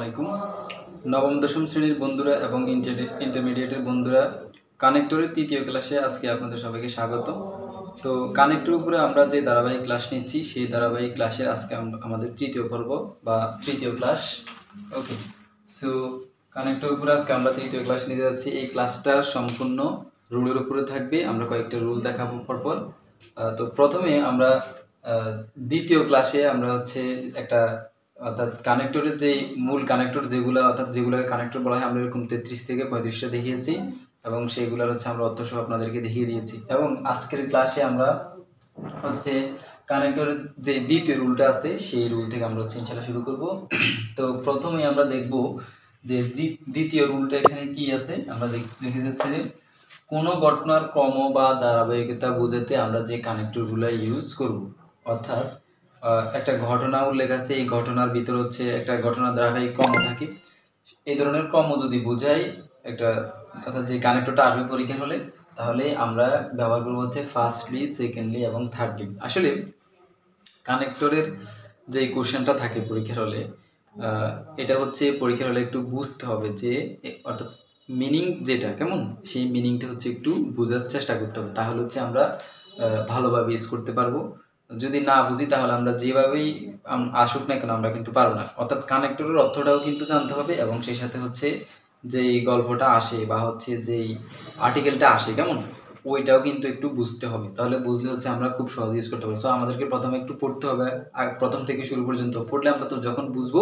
আলাইকুম। নবম দশম শ্রেণীর বন্ধুরা এবং ইন্টারমিডিয়েটের বন্ধুরা, কানেক্টরের তৃতীয় ক্লাসে আজকে আপনাদের সবাইকে স্বাগত। তো কানেক্টর উপরে আমরা যে ধারাবাহিক ক্লাস নিচ্ছি, সেই ধারাবাহিক ক্লাসের আজকে আমাদের তৃতীয় পর্ব বা তৃতীয় ক্লাস। ওকে, সো কানেক্টর উপরে আজকে আমরা তৃতীয় ক্লাস নিতে যাচ্ছি। এই ক্লাসটা সম্পূর্ণ রুলের উপরে থাকবে। আমরা কয়েকটা রুল দেখাবো পরপর। তো প্রথমে আমরা দ্বিতীয় ক্লাসে আমরা হচ্ছে একটা, অর্থাৎ কানেক্টরের যে মূল কানেক্টর যেগুলো, অর্থাৎ যেগুলোকে কানেক্টর বলা হয়, আমরা এরকম 33 থেকে 35টা দেখিয়েছি এবং সেগুলোর হচ্ছে আমরা অর্থ সহ আপনাদেরকে দেখিয়ে দিয়েছি। এবং আজকের ক্লাসে আমরা হচ্ছে কানেক্টরের যে দ্বিতীয় রুলটা আছে সেই রুল থেকে আমরা হচ্ছে ইনশাআল্লাহ শুরু করব। তো প্রথমে আমরা দেখব যে দ্বিতীয় রুলটা এখানে কি আছে। আমরা দেখে যাচ্ছে যে কোনো ঘটনার ক্রম বা ধারাবাহিকতা বোঝাতে আমরা যে কানেক্টরগুলো ইউজ করব, অর্থাৎ একটা ঘটনা উল্লেখ আছে, এই ঘটনার ভিতর হচ্ছে একটা ঘটনার ধারাবাহিক ক্রম থাকে। এই ধরনের ক্রম যদি বোঝাই একটা, অর্থাৎ যে কানেক্টরটা আসবে পরীক্ষা হলে, তাহলে আমরা ব্যবহার করবো হচ্ছে ফার্স্টলি, সেকেন্ডলি এবং থার্ডলি। আসলে কানেক্টরের যে কোশ্চেনটা থাকে পরীক্ষার হলে, এটা হচ্ছে পরীক্ষার হলে একটু বুঝতে হবে যে, অর্থাৎ মিনিং যেটা কেমন, সেই মিনিংটা হচ্ছে একটু বোঝার চেষ্টা করতে হবে, তাহলে হচ্ছে আমরা ভালোভাবে ইউজ করতে পারবো। যদি না বুঝি তাহলে আমরা যেভাবেই আসুক না কেন আমরা কিন্তু পারবো না। অর্থাৎ কানেক্টরের অর্থটাও কিন্তু জানতে হবে এবং সেই সাথে হচ্ছে যেই গল্পটা আসে বা হচ্ছে যেই আর্টিকেলটা আসে কেমন, ওইটাও কিন্তু একটু বুঝতে হবে। তাহলে বুঝলে হচ্ছে আমরা খুব সহজে ইউজ করতে পারবো। সো আমাদেরকে প্রথমে একটু পড়তে হবে, প্রথম থেকে শুরু পর্যন্ত পড়লে আমরা তো যখন বুঝবো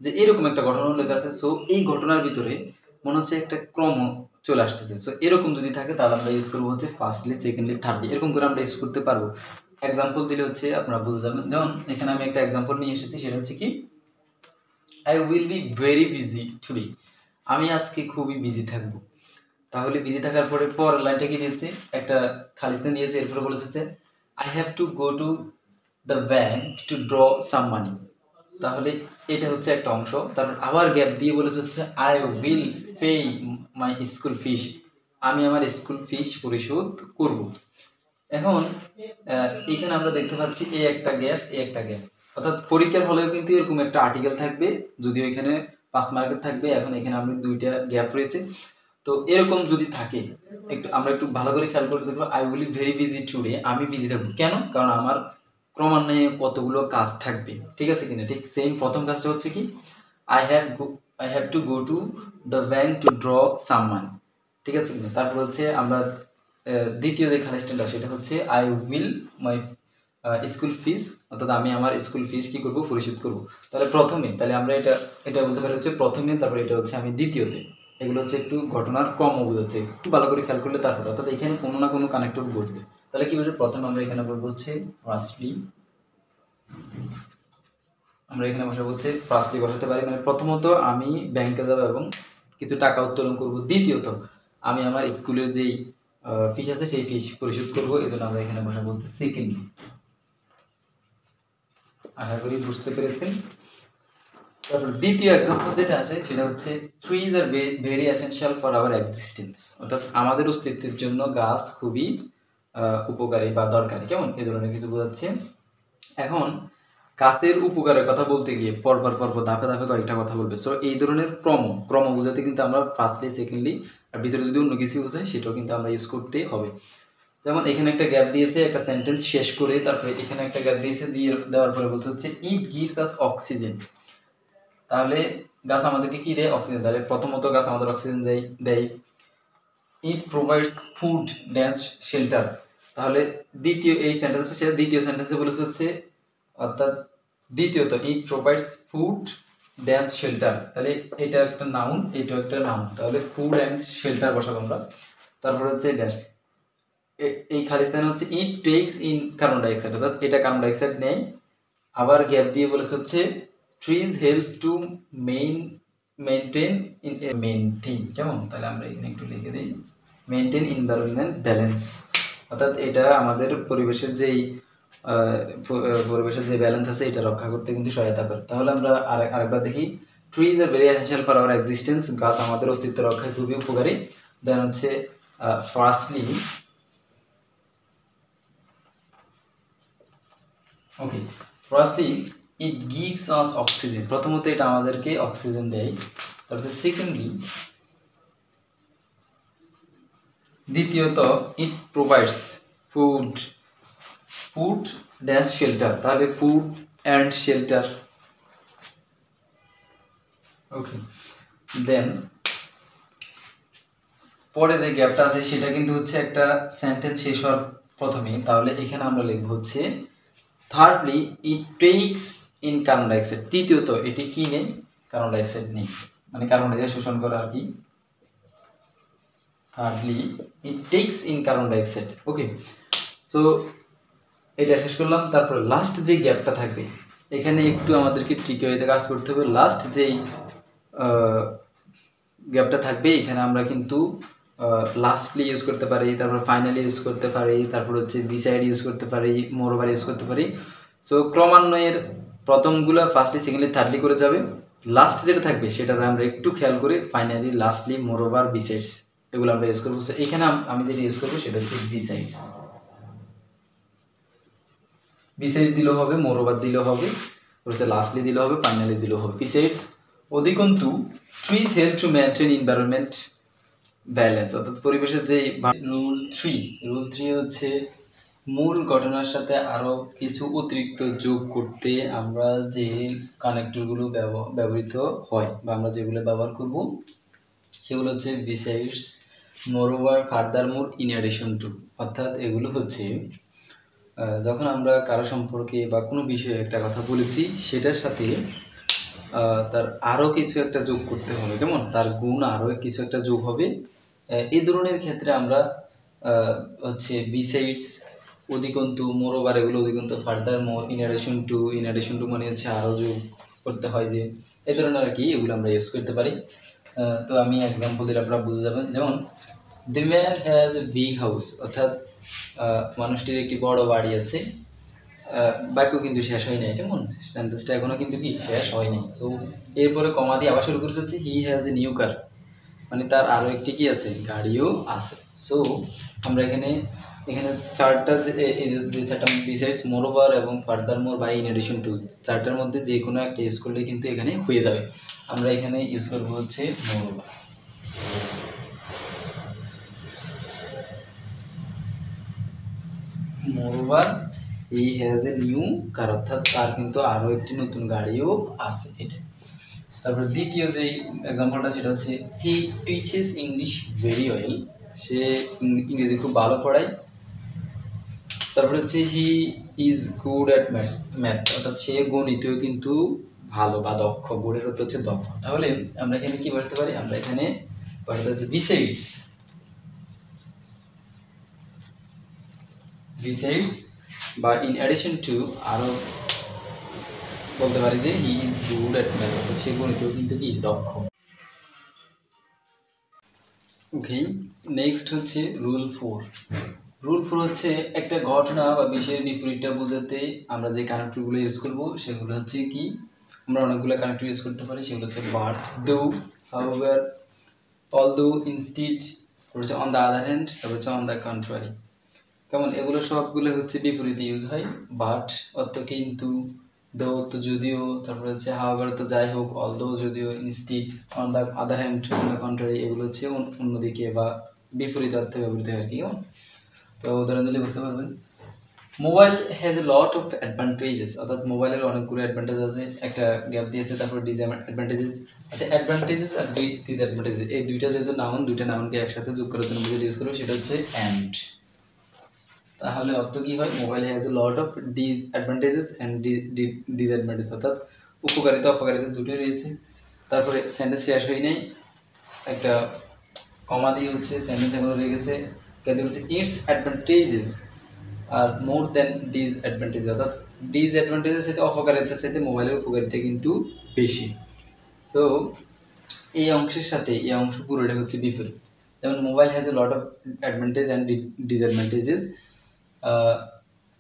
যে এরকম একটা ঘটনা উল্লেখ আছে, সো এই ঘটনার ভিতরে মনে হচ্ছে একটা ক্রম চলে আসতেছে। সো এরকম যদি থাকে তাহলে আমরা ইউজ করবো হচ্ছে ফার্স্টলি, সেকেন্ডলি, থার্ডলি, এরকম করে আমরা ইউজ করতে পারবো। এক্সাম্পল দিলে হচ্ছে আপনারা বুঝে যাবেন। যেমন এখানে আমি একটা এক্সাম্পল নিয়ে এসেছি, সেটা হচ্ছে কি, I will be very busy today. আমি আজকে খুবই বিজি থাকবো। তাহলে বিজি থাকার পরে পরের লাইনটা কি দিয়েছে, একটা খালিস্তান দিয়েছে, এরপরে বলেছে I have to go to the bank to draw some money. তাহলে এটা হচ্ছে একটা অংশ। তারপর আবার গ্যাপ দিয়ে বলেছে হচ্ছে I will pay my school fees. আমি আমার স্কুল ফিস পরিশোধ করব। এখন এখানে আমরা দেখতে পাচ্ছি এ একটা গ্যাপ, এ একটা গ্যাপ। অর্থাৎ পরীক্ষার হলেও কিন্তু এরকম একটা আর্টিকেল থাকবে, যদিও এখানে 5 মার্কের থাকবে। এখন এখানে আমরা দুইটা গ্যাপ রয়েছে। তো এরকম যদি থাকে, আমরা একটু ভালো করে খেয়াল করে দেখবো, I will very busy today, আমি বিজি থাকবো। কেন? কারণ আমার ক্রমান্বয়ে কতগুলো কাজ থাকবে, ঠিক আছে কিনা। ঠিক সেম প্রথম কাজটা হচ্ছে কি, I have to go to the bank to draw some money, ঠিক আছে কিনা। তারপর হচ্ছে আমরা দ্বিতীয় যে খালিস্তানটা, সেটা হচ্ছে আই উইল মাই স্কুল ফিস, অর্থাৎ আমি আমার স্কুল ফিস কি করব, পরিশোধ করব। তাহলে প্রথমে, তাহলে আমরা এটা বলতে পারি হচ্ছে প্রথমে, তারপরে এটা হচ্ছে আমি দ্বিতীয়তে। এগুলো হচ্ছে একটু ঘটনার ক্রম বোঝাচ্ছে, একটু ভালো করে খেয়াল করলে তারপরে, অর্থাৎ এখানে কোনো না কোনো কানেক্টর বসবে। তাহলে কি বলছে, প্রথমে আমরা এখানে বলবো হচ্ছে ফার্স্টলি, আমরা এখানে বসাবো হচ্ছে ফার্স্টলি বসাতে পারি, মানে প্রথমত আমি ব্যাংকে যাব এবং কিছু টাকা উত্তোলন করব। দ্বিতীয়ত আমি আমার স্কুলের যেই ফিস আছে সেই ফিস পরিশোধ করব, এজন্য আমরা এখানে বসাবো হচ্ছে সেকেন্ডলি। আশা করি বুঝতে পেরেছেন। তারপর দ্বিতীয় এক্সাম্পল যেটা আছে সেটা হচ্ছে trees are very essential for our existence, অর্থাৎ আমাদের অস্তিত্বের জন্য গাছ খুবই উপকারী বা দরকারি, কেমন, এই ধরনের কিছু বোঝাচ্ছে। এখন গাছের উপকারের কথা বলতে গিয়ে পরপর ধাপে ধাপে কয়েকটা কথা বলবে। সো এই ধরনের ক্রম বোঝাতে কিন্তু আমরা ফার্স্টলি, সেকেন্ডলি, আর ভিতরে যদি অন্য কিছু বোঝায় সেটাও কিন্তু আমরা ইউজ করতে হবে। যেমন এখানে একটা গ্যাপ দিয়েছে, একটা সেন্টেন্স শেষ করে তারপরে এখানে একটা গ্যাপ দিয়েছে, দিয়ে দেওয়ার পরে বলতে হচ্ছে ইট গিভস আস অক্সিজেন। তাহলে গাছ আমাদেরকে কি দেয়, অক্সিজেন। তাহলে প্রথমত গাছ আমাদের অক্সিজেন দেয়। ইট প্রোভাইডস ফুড ড্যাশ শেল্টার। তাহলে দ্বিতীয় এই সেন্টেন্সটা, সেটা দ্বিতীয় সেন্টেন্সে বলেছে হচ্ছে, অর্থাৎ দ্বিতীয়ত ইট প্রোভাইডস ফুড ড্যাশ শেল্টার। তাহলে এটা একটা নাউন, এটা একটা নাউন, তাহলে ফুড অ্যান্ড শেল্টার বসাবো আমরা। তারপরে হচ্ছে ড্যাশ, এই খালিস্তান হচ্ছে ইট টেকস ইন কার্বন ডাইঅক্সাইড, অর্থাৎ এটা কার্বন ডাইঅক্সাইড নেয়। আবার গ্যাপ দিয়ে বলেছে হচ্ছে ট্রিজ হেল্প টু মেইনটেইন কেমন। তাহলে আমরা এখানে একটু লিখে দিই মেইনটেইন এনভায়রনমেন্ট ব্যালেন্স, অর্থাৎ এটা আমাদের পরিবেশের যেই যে ব্যালেন্স আছে এটা রক্ষা করতে কিন্তু সহায়তা করে। তাহলে আমরা আরেকবার দেখি, trees are very essential for our existence, গাছ আমাদের অস্তিত্ব রক্ষায় খুবই উপকারী। দেন হচ্ছে firstly, okay, firstly it gives us oxygen, প্রথমত এটা আমাদেরকে অক্সিজেন দেয়। তারপর সেকেন্ডলি, দ্বিতীয়ত ইট provides food, food dash shelter, তাহলে ফুড অ্যান্ড শেল্টার। ওকে, দেন পরে যে গ্যাপটা আছে সেটা কিন্তু হচ্ছে একটা সেন্টেন্স শেষ হওয়ার প্রথমে, তাহলে এখানে আমরা লিখব হচ্ছে thirdly it tax in carbon dioxide, তৃতীয়ত এটি কি নেই, কার্বন ডাইঅক্সাইড নেই, মানে কার্বন ডাইঅক্সাইড শোষণ করে আর কি। Thirdly it tax in carbon dioxide. Okay, so এটা শেষ করলাম। তারপর লাস্ট যে গ্যাপটা থাকবে এখানে একটু আমাদেরকে ট্রিকি ওয়েতে কাজ করতে হবে। লাস্ট যেই গ্যাপটা থাকবে এখানে আমরা কিন্তু লাস্টলি ইউজ করতে পারি, তারপর ফাইনালি ইউজ করতে পারি, তারপর হচ্ছে বিসাইড ইউজ করতে পারি, মোরওভার ইউজ করতে পারি। সো ক্রমান্বয়ের প্রথমগুলো ফার্স্টলি, সেকেন্ডলি, থার্ডলি করে যাবে। লাস্ট যেটা থাকবে সেটাতে আমরা একটু খেয়াল করে ফাইনালি, লাস্টলি, মোরওভার, বিসাইডস এগুলো আমরা ইউজ করবো। এখানে আমি যেটা ইউজ করবো সেটা হচ্ছে বিসাইডস। বিসাইডস দিলেও হবে, মোরওভার দিলেও হবে, হচ্ছে লাস্টলি দিলেও হবে, ফাইনালি দিলেও হবে। বিসাইডস অধিকন্তু trees help to maintain environment balance, অর্থাৎ পরিবেশের যে রুল থ্রি হচ্ছে মূল ঘটনার সাথে আরও কিছু অতিরিক্ত যোগ করতে আমরা যে কানেক্টরগুলো ব্যবহৃত হয় বা আমরা যেগুলো ব্যবহার করব সেগুলো হচ্ছে besides, moreover, ফার্দারমোর, in addition to. অর্থাৎ এগুলো হচ্ছে যখন আমরা কারো সম্পর্কে বা কোনো বিষয়ে একটা কথা বলেছি সেটার সাথে তার আরও কিছু একটা যোগ করতে হবে, কেমন তার গুণ আরও কিছু একটা যোগ হবে, এই ধরনের ক্ষেত্রে আমরা হচ্ছে বিসাইডস, অধিকন্তু, মোরওভার এগুলো অধিকন্তু, ফার্দারমোর, ইন অ্যাডিশন টু মানে হচ্ছে আরও যোগ করতে হয়, যে এই ধরনের আর কি এগুলো আমরা ইউজ করতে পারি। তো আমি এক্সাম্পল দিলে আপনারা বুঝে যাবেন। যেমন the man has a big house, অর্থাৎ মানুষটির একটি বড় বাড়ি আছে। বাক্য কিন্তু শেষ হয় নাই, কেমন সেন্টেন্সটা এখনো কিন্তু কি শেষ হয় নাই। সো এরপরে কমা দিয়ে আবার শুরু করেছে হচ্ছে he has a new car, মানে তার আরও একটি কি আছে, গাড়িও আছে। সো আমরা এখানে চারটা এই যে চারটা বিসাইডস, মোরওভার এবং ফার্দারমোর বা ইন অ্যাডিশন টু, চারটার মধ্যে যে কোনো একটা ইউজ করলে কিন্তু এখানে হয়ে যাবে। আমরা এখানে ইউজ করবো হচ্ছে moreover. Moreover he has a new car, অর্থাৎ তার কিন্তু আরও একটি নতুন গাড়িও আছে, এটা। তারপর দ্বিতীয় যে এক্সাম্পলটা সেটা হচ্ছে he teaches English very well, সে ইংরেজি খুব ভালো পড়ায়। তারপর হচ্ছে he is good at math, অর্থাৎ সে গণিতেও কিন্তু ভালো বা দক্ষ, গুডের অর্থ হচ্ছে দক্ষ। তাহলে আমরা এখানে কি বলতে পারি, আমরা এখানে বলতে হচ্ছে বিসাইডস বা ইন অ্যাডিশন টু আরও বলতে পারি যে হি ইজ গুড অ্যাট ম্যাথ, অর্থাৎ সে গণিতেও কিন্তু কি দক্ষ। ওকে, নেক্সট হচ্ছে রুল ফোর হচ্ছে একটা ঘটনা বা বিষয়ের বিপরীতটা বোঝাতে আমরা যে কানেক্টরগুলো ইউজ করব সেগুলো হচ্ছে কি, আমরা অনেকগুলো কানেক্টর ইউজ করতে পারি, সেগুলো হচ্ছে বাট, দো, হাউএভার, অলদো, ইনস্টিড, তারপর হচ্ছে অন দ্য আদার হ্যান্ড, তারপর হচ্ছে অন দ্য কন্ট্রারি। কেমন এগুলো সবগুলো হচ্ছে বিপরীতে ইউজ হয়। বাট অর্থ কিন্তু, দো তো যদিও, তারপরে হচ্ছে হাউএভার তো যাই হোক, অলদো যদিও, instead, on the other hand, on the contrary এগুলো হচ্ছে অন্যদিকে বা বিপরীত অর্থে ব্যবহৃত হয় আর কি। তো উদাহরণ দিলে বুঝতে পারবেন। Mobile has a lot of advantages, অর্থাৎ মোবাইলের অনেকগুলো অ্যাডভান্টেজ আছে, একটা গ্যাপ দিয়েছে, তারপর ডিসঅ্যাডভান্টেজেস। আচ্ছা, অ্যাডভান্টেজেস আর ডিসঅ্যাডভান্টেজেস এই দুইটা যেহেতু দুইটা নাউনকে একসাথে যোগ করার জন্য ইউজ করবো, সেটা হচ্ছে অ্যান্ড। তাহলে অর্থ কি হয়, mobile has a lot of disadvantages and disadvantage, অর্থাৎ উপকারিতা অপকারিতা দুটোই রয়েছে। তারপরে সেন্টেন্স শেষ হয় নাই, একটা কমা দিয়ে হচ্ছে সেন্টেন্স এখনো রেখেছে, কেন হচ্ছে its advantages are more than disadvantage, অর্থাৎ ডিসঅ্যাডভান্টেজের সাথে অপকারিতার সাথে মোবাইলের উপকারিতা কিন্তু বেশি। সো এই অংশের সাথে এই অংশ পুরোটা হচ্ছে বিপরীত। যেমন mobile has a lot of advantage and disadvantages,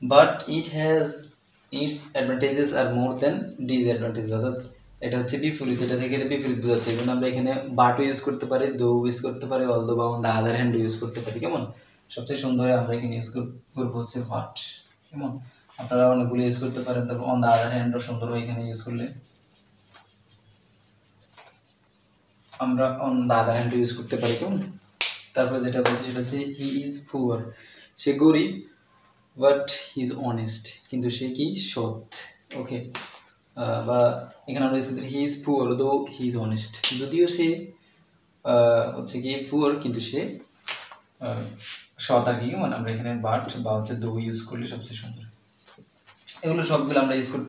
but its advantages are more than disadvantage, অর্থাৎ এটা হচ্ছে বিপরীত, এটা থেকে বিপরীত বোঝাচ্ছে। যেমন আমরা এখানে বাটও ইউজ করতে পারি, দো ইউজ করতে পারি, অলদো বা on the other hand use করতে পারি। কেমন সবচেয়ে সুন্দর আমরা এখানে ইউজ করবো হচ্ছে বাট। কেমন আপনারা অনেকগুলো ইউজ করতে পারেন। তারপর অন দ্য আদার হ্যান্ডও সুন্দর হয় এখানে ইউজ করলে। আমরা on the other hand use করতে পারি। কেমন? তারপর যেটা বলছি সেটা হচ্ছে হি ইজ পুয়ার, সে গরিব, বাট হি ইজ অনেস্ট, কিন্তু সে কি সৎ। ওকে, বা এখানে আমরা ইউজ করতে হি ইজ পুয়ার দো হি ইজ অনেস্ট, যদিও সে হচ্ছে কি পুয়ার কিন্তু সে সৎ আর কি। মানে আমরা এখানে বাট বা হচ্ছে দো ইউজ করলে সবচেয়ে সুন্দর। এগুলো সবগুলো আমরা ইউজ করতে